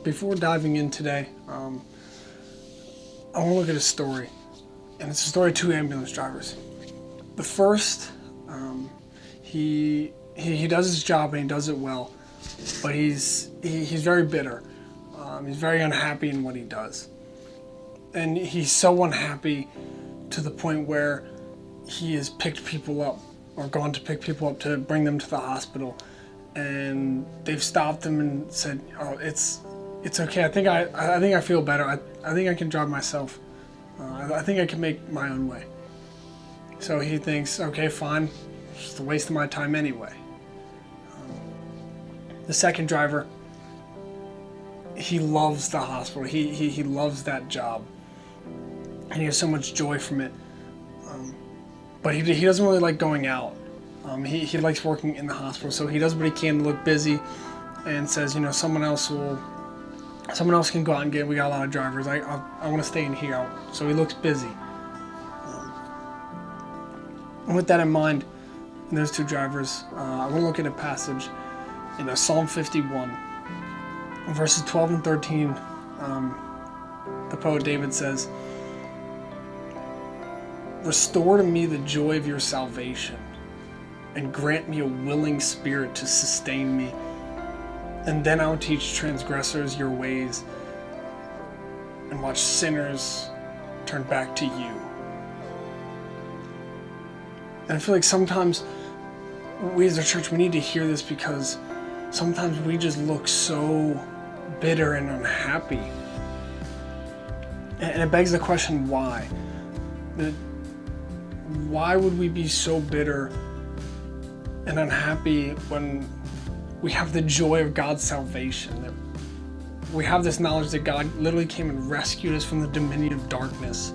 Before diving in today, I want to look at a story, and it's a story of two ambulance drivers. The first, he does his job and he does it well, but he's very bitter. He's very unhappy in what he does, and he's so unhappy to the point where he has picked people up or gone to pick people up to bring them to the hospital, and they've stopped him and said, "Oh, it's okay. I think I feel better. I think I can drive myself. I think I can make my own way." So he thinks, okay, fine, it's just a waste of my time anyway. The second driver, he loves the hospital. He loves that job, and he has so much joy from it. But he doesn't really like going out. He likes working in the hospital, so he does what he can to look busy, and says, someone else can go out and get it. We got a lot of drivers. I want to stay in here. So he looks busy. And with that in mind, and those two drivers, I want to look at a passage in Psalm 51, verses 12 and 13. The poet David says, "Restore to me the joy of your salvation, and grant me a willing spirit to sustain me. And then I'll teach transgressors your ways, and watch sinners turn back to you." And I feel like sometimes we as a church, we need to hear this, because sometimes we just look so bitter and unhappy. And it begs the question, why? Why would we be so bitter and unhappy when we have the joy of God's salvation? That we have this knowledge that God literally came and rescued us from the dominion of darkness,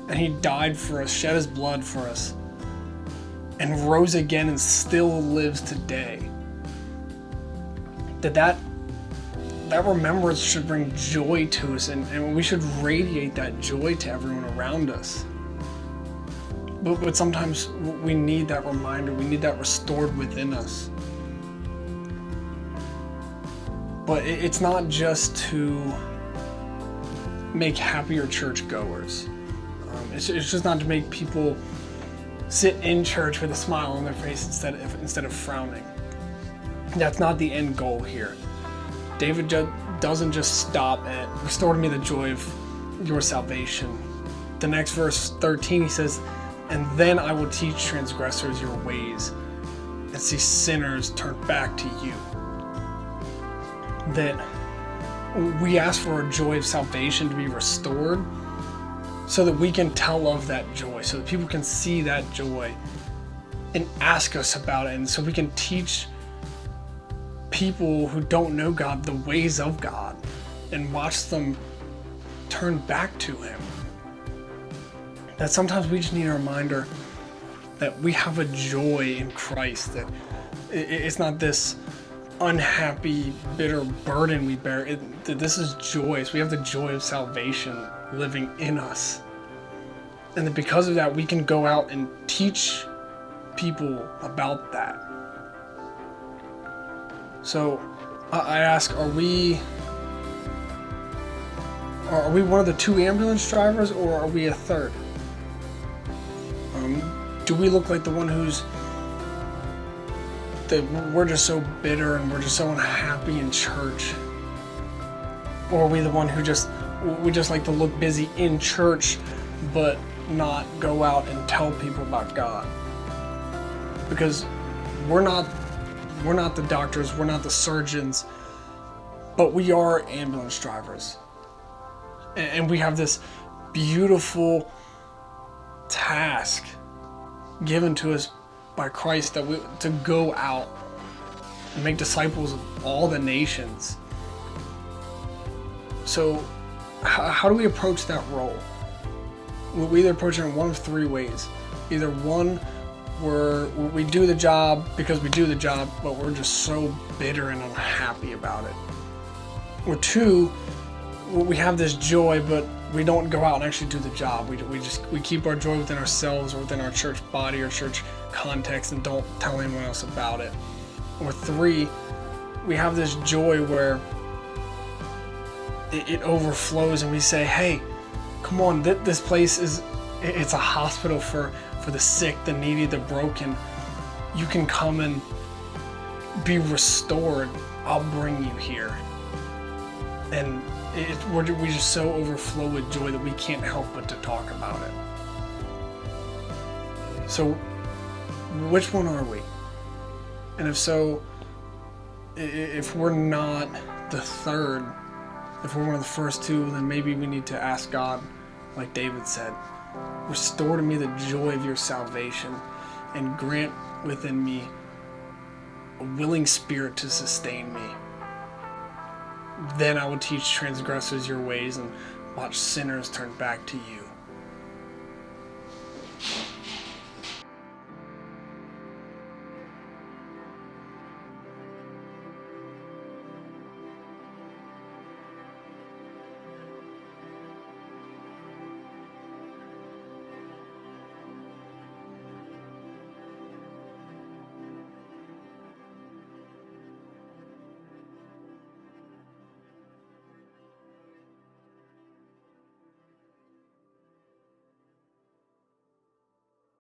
and He died for us, shed His blood for us, and rose again and still lives today. That remembrance should bring joy to us, and we should radiate that joy to everyone around us. But sometimes we need that reminder, we need that restored within us. But it's not just to make happier churchgoers. It's just not to make people sit in church with a smile on their face instead of frowning. That's not the end goal here. David doesn't just stop at "restore to me the joy of your salvation." The next verse 13, he says, "And then I will teach transgressors your ways, and see sinners turn back to you." That we ask for our joy of salvation to be restored, so that we can tell of that joy, so that people can see that joy and ask us about it, and so we can teach people who don't know God the ways of God and watch them turn back to Him. That sometimes we just need a reminder that we have a joy in Christ, that it's not this unhappy, bitter burden we bear. That this is joyous. We have the joy of salvation living in us. And that because of that, we can go out and teach people about that. So I ask, are we one of the two ambulance drivers, or are we a third? Do we look like the one that we're just so bitter and we're just so unhappy in church? Or are we the one who we just like to look busy in church but not go out and tell people about God? Because we're not the doctors, we're not the surgeons, but we are ambulance drivers. And we have this beautiful task given to us by Christ, to go out and make disciples of all the nations. So how do we approach that role? We either approach it in one of three ways. Either one, we do the job because we do the job, but we're just so bitter and unhappy about it. Or two, we have this joy, but we don't go out and actually do the job. We keep our joy within ourselves or within our church body or church context and don't tell anyone else about it. Or three, we have this joy where it overflows, and we say, hey, come on, this place it's a hospital for the sick, the needy, the broken. You can come and be restored. I'll bring you here. And we just so overflow with joy that we can't help but to talk about it. So which one are we? And if so, if we're not the third, if we're one of the first two, then maybe we need to ask God, like David said, restore to me the joy of your salvation and grant within me a willing spirit to sustain me. Then I will teach transgressors your ways and watch sinners turn back to you.